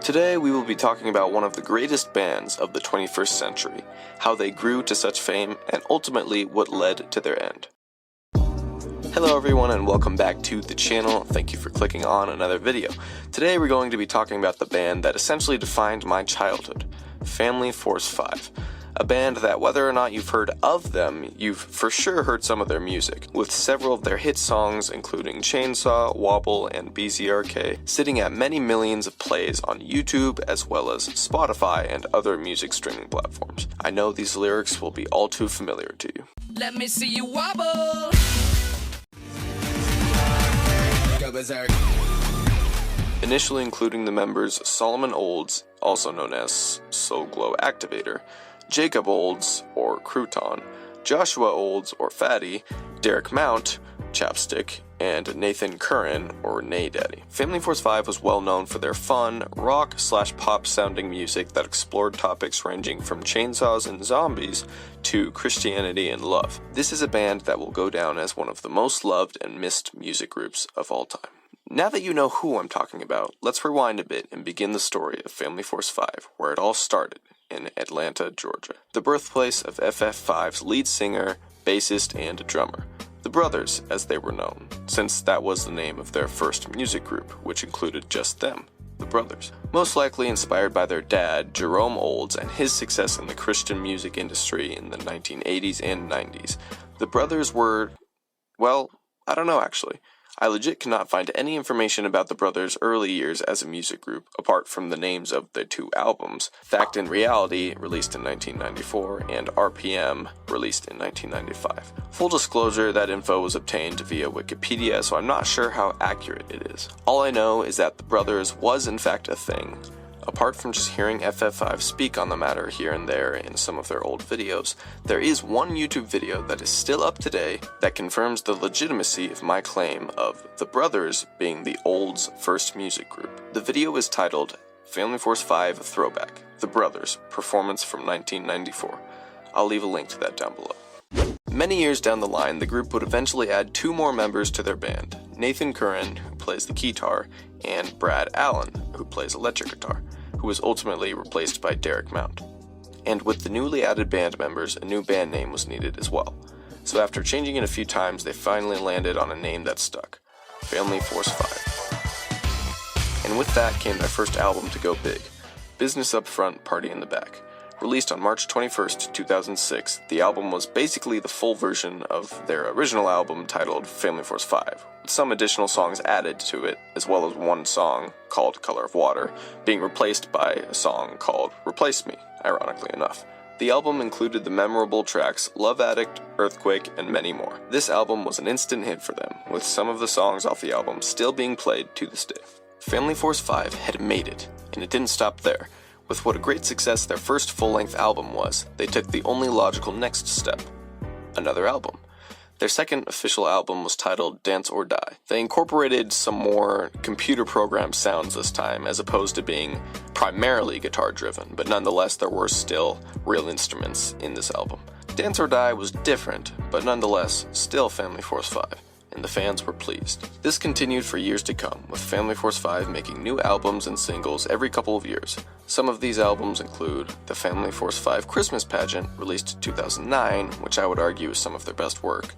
Today we will be talking about one of the greatest bands of the 21st century, how they grew to such fame, and ultimately what led to their end. Hello everyone and welcome back to the channel. Thank you for clicking on another video. Today we're going to be talking about the band that essentially defined my childhood, Family Force 5. A band that, whether or not you've heard of them, you've for sure heard some of their music, with several of their hit songs including Chainsaw, Wobble, and BZRK sitting at many millions of plays on YouTube as well as Spotify and other music streaming platforms. I know these lyrics will be all too familiar to you. Let me see you wobble. Go berserk. Initially including the members Solomon Olds, also known as Soul Glow Activator, Jacob Olds, or Crouton, Joshua Olds, or Fatty, Derek Mount, Chapstick, and Nathan Curran, or Nay Daddy. Family Force 5 was well known for their fun, rock/pop sounding music that explored topics ranging from chainsaws and zombies to Christianity and love. This is a band that will go down as one of the most loved and missed music groups of all time. Now that you know who I'm talking about, let's rewind a bit and begin the story of Family Force 5, where it all started, in Atlanta, Georgia, the birthplace of FF5's lead singer, bassist, and drummer. The Brothers, as they were known, since that was the name of their first music group, which included just them, the Brothers. Most likely inspired by their dad, Jerome Olds, and his success in the Christian music industry in the 1980s and 90s, the Brothers were, well, I don't know actually. I legit cannot find any information about the Brothers' early years as a music group, apart from the names of their two albums, Fact and Reality, released in 1994, and RPM, released in 1995. Full disclosure, that info was obtained via Wikipedia, so I'm not sure how accurate it is. All I know is that the Brothers was in fact a thing. Apart from just hearing FF5 speak on the matter here and there in some of their old videos, there is one YouTube video that is still up today that confirms the legitimacy of my claim of the Brothers being the Olds' first music group. The video is titled Family Force 5 Throwback, The Brothers, Performance from 1994. I'll leave a link to that down below. Many years down the line, the group would eventually add two more members to their band, Nathan Curran, who plays the guitar, and Brad Allen, who plays electric guitar, who was ultimately replaced by Derek Mount. And with the newly added band members, a new band name was needed as well. So after changing it a few times, they finally landed on a name that stuck, Family Force 5. And with that came their first album to go big, Business Up Front, Party in the Back. Released on March 21st, 2006, the album was basically the full version of their original album titled Family Force 5, with some additional songs added to it, as well as one song, called Color of Water, being replaced by a song called Replace Me, ironically enough. The album included the memorable tracks Love Addict, Earthquake, and many more. This album was an instant hit for them, with some of the songs off the album still being played to this day. Family Force 5 had made it, and it didn't stop there. With what a great success their first full-length album was, they took the only logical next step, another album. Their second official album was titled Dance or Die. They incorporated some more computer-programmed sounds this time, as opposed to being primarily guitar-driven, but nonetheless there were still real instruments in this album. Dance or Die was different, but nonetheless still Family Force 5. And the fans were pleased. This continued for years to come, with Family Force 5 making new albums and singles every couple of years. Some of these albums include the Family Force 5 Christmas Pageant, released in 2009, which I would argue is some of their best work,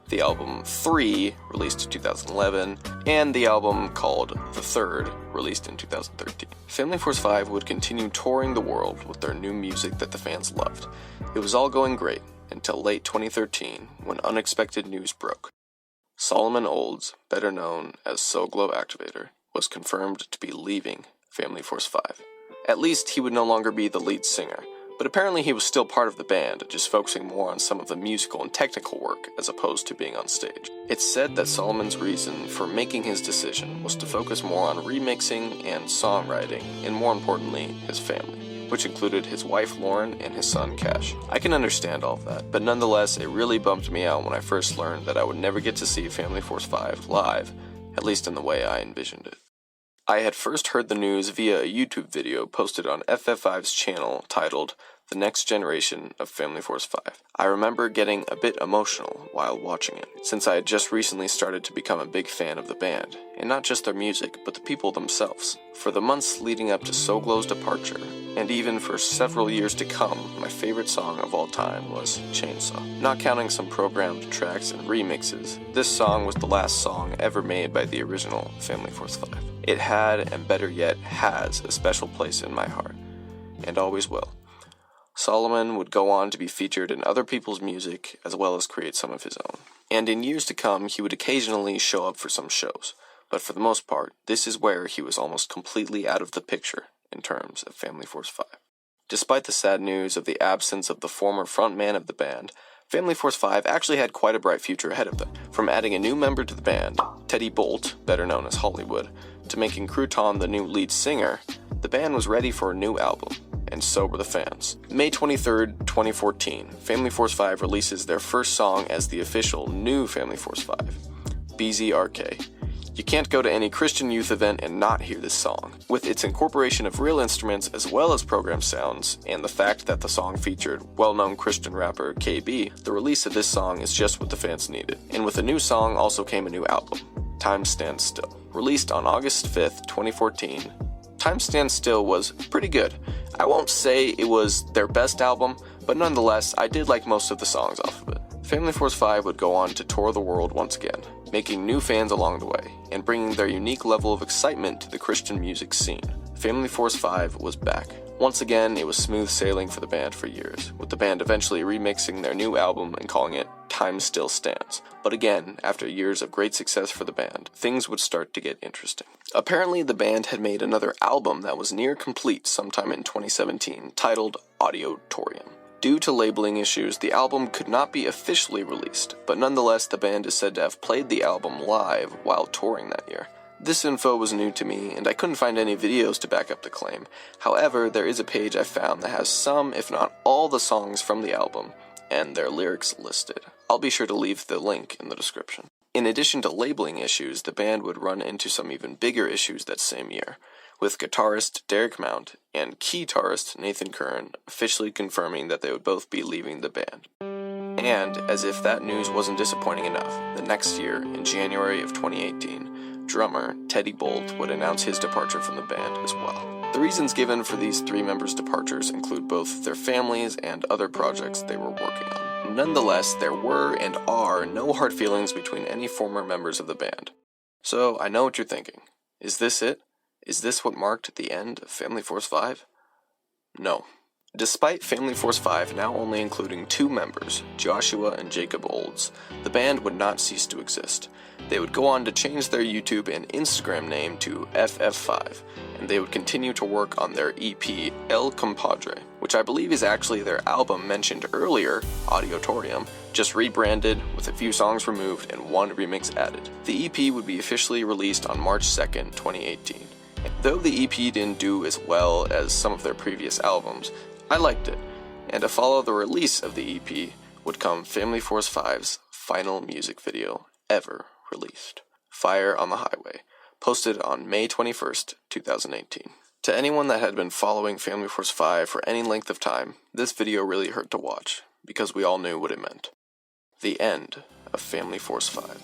the album 3, released in 2011, and the album called The Third, released in 2013. Family Force 5 would continue touring the world with their new music that the fans loved. It was all going great, until late 2013, when unexpected news broke. Solomon Olds, better known as Soul Glow Activator, was confirmed to be leaving Family Force 5. At least he would no longer be the lead singer, but apparently he was still part of the band, just focusing more on some of the musical and technical work as opposed to being on stage. It's said that Solomon's reason for making his decision was to focus more on remixing and songwriting, and more importantly, his family, which included his wife Lauren and his son Cash. I can understand all of that, but nonetheless it really bumped me out when I first learned that I would never get to see Family Force 5 live, at least in the way I envisioned it. I had first heard the news via a YouTube video posted on FF5's channel titled the next generation of Family Force 5. I remember getting a bit emotional while watching it, since I had just recently started to become a big fan of the band, and not just their music, but the people themselves. For the months leading up to So Glow's departure, and even for several years to come, my favorite song of all time was Chainsaw. Not counting some programmed tracks and remixes, this song was the last song ever made by the original Family Force 5. It had, and better yet, has a special place in my heart, and always will. Solomon would go on to be featured in other people's music, as well as create some of his own. And in years to come, he would occasionally show up for some shows, but for the most part, this is where he was almost completely out of the picture in terms of Family Force 5. Despite the sad news of the absence of the former frontman of the band, Family Force 5 actually had quite a bright future ahead of them. From adding a new member to the band, Teddy Bolt, better known as Hollywood, to making Crouton the new lead singer, the band was ready for a new album, and so were the fans. May 23rd, 2014, Family Force 5 releases their first song as the official new Family Force 5, BZRK. You can't go to any Christian youth event and not hear this song. With its incorporation of real instruments as well as programmed sounds, and the fact that the song featured well-known Christian rapper KB, the release of this song is just what the fans needed. And with a new song also came a new album, Time Stands Still. Released on August 5th, 2014, Time Stands Still was pretty good. I won't say it was their best album, but nonetheless, I did like most of the songs off of it. Family Force 5 would go on to tour the world once again, making new fans along the way, and bringing their unique level of excitement to the Christian music scene. Family Force 5 was back. Once again, it was smooth sailing for the band for years, with the band eventually remixing their new album and calling it Time Still Stands. But again, after years of great success for the band, things would start to get interesting. Apparently, the band had made another album that was near complete sometime in 2017, titled Audiotorium. Due to labeling issues, the album could not be officially released, but nonetheless the band is said to have played the album live while touring that year. This info was new to me, and I couldn't find any videos to back up the claim. However, there is a page I found that has some, if not all, the songs from the album, and their lyrics listed. I'll be sure to leave the link in the description. In addition to labeling issues, the band would run into some even bigger issues that same year, with guitarist Derek Mount and keytarist Nathan Curran officially confirming that they would both be leaving the band. And, as if that news wasn't disappointing enough, the next year, in January of 2018, drummer Teddy Bolt would announce his departure from the band as well. The reasons given for these three members' departures include both their families and other projects they were working on. Nonetheless, there were and are no hard feelings between any former members of the band. So, I know what you're thinking. Is this it? Is this what marked the end of Family Force 5? No. Despite Family Force 5 now only including two members, Joshua and Jacob Olds, the band would not cease to exist. They would go on to change their YouTube and Instagram name to FF5, and they would continue to work on their EP El Compadre, which I believe is actually their album mentioned earlier, Audiotorium, just rebranded with a few songs removed and one remix added. The EP would be officially released on March 2nd, 2018. Though the EP didn't do as well as some of their previous albums, I liked it, and to follow the release of the EP would come Family Force 5's final music video ever released, Fire on the Highway, posted on May 21st, 2018. To anyone that had been following Family Force 5 for any length of time, this video really hurt to watch, because we all knew what it meant. The end of Family Force 5.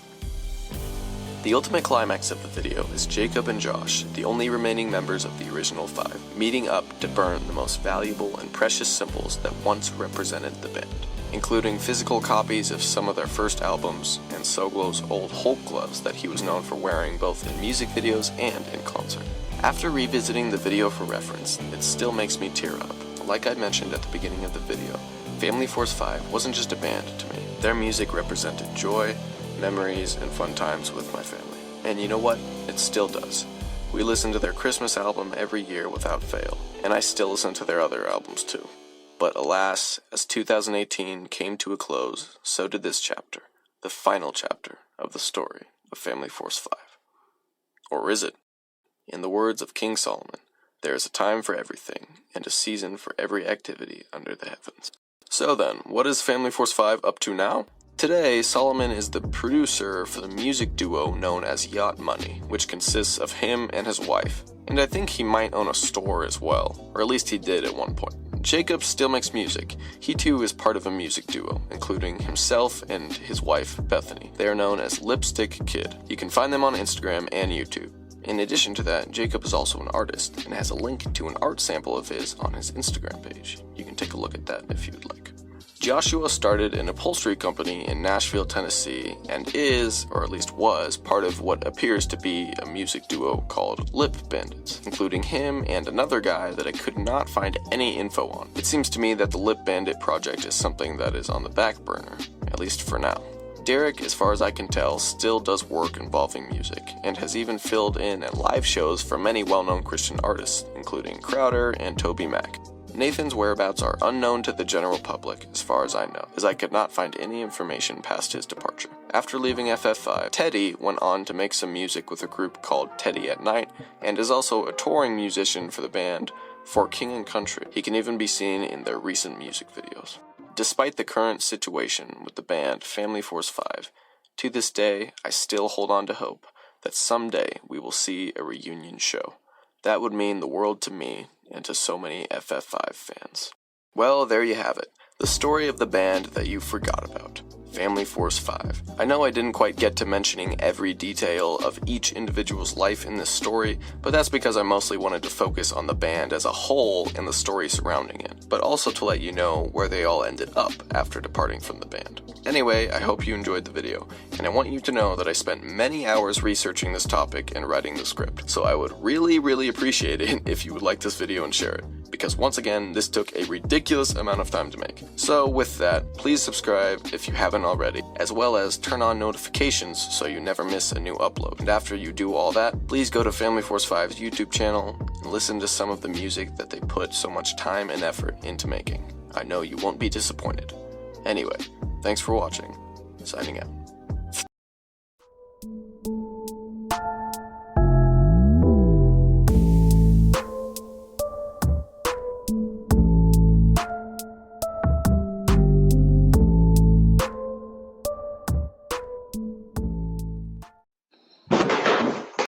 The ultimate climax of the video is Jacob and Josh, the only remaining members of the original 5, meeting up to burn the most valuable and precious symbols that once represented the band, including physical copies of some of their first albums and So Glow's old Hulk gloves that he was known for wearing both in music videos and in concert. After revisiting the video for reference, it still makes me tear up. Like I mentioned at the beginning of the video, Family Force 5 wasn't just a band to me. Their music represented joy, memories, and fun times with my family. And you know what? It still does. We listen to their Christmas album every year without fail, and I still listen to their other albums too. But alas, as 2018 came to a close, so did this chapter, the final chapter of the story of Family Force 5. Or is it? In the words of King Solomon, there is a time for everything, and a season for every activity under the heavens. So then, what is Family Force 5 up to now? Today, Solomon is the producer for the music duo known as Yacht Money, which consists of him and his wife, and I think he might own a store as well, or at least he did at one point. Jacob still makes music. He too is part of a music duo, including himself and his wife, Bethany. They are known as Lipstick Kid. You can find them on Instagram and YouTube. In addition to that, Jacob is also an artist and has a link to an art sample of his on his Instagram page. You can take a look at that if you'd like. Joshua started an upholstery company in Nashville, Tennessee, and is, or at least was, part of what appears to be a music duo called Lip Bandits, including him and another guy that I could not find any info on. It seems to me that the Lip Bandit project is something that is on the back burner, at least for now. Derek, as far as I can tell, still does work involving music, and has even filled in at live shows for many well-known Christian artists, including Crowder and Toby Mac. Nathan's whereabouts are unknown to the general public, as far as I know, as I could not find any information past his departure. After leaving FF5, Teddy went on to make some music with a group called Teddy at Night, and is also a touring musician for the band For King and Country. He can even be seen in their recent music videos. Despite the current situation with the band Family Force 5, to this day, I still hold on to hope that someday we will see a reunion show. That would mean the world to me and to so many FF5 fans. Well, there you have it. The story of the band that you forgot about. Family Force 5. I know I didn't quite get to mentioning every detail of each individual's life in this story, but that's because I mostly wanted to focus on the band as a whole and the story surrounding it, but also to let you know where they all ended up after departing from the band. Anyway, I hope you enjoyed the video, and I want you to know that I spent many hours researching this topic and writing the script, so I would really appreciate it if you would like this video and share it, because once again, this took a ridiculous amount of time to make. So with that, please subscribe if you haven't already, as well as turn on notifications so you never miss a new upload. And after you do all that, please go to Family Force 5's YouTube channel and listen to some of the music that they put so much time and effort into making. I know you won't be disappointed. Anyway, thanks for watching. Signing out.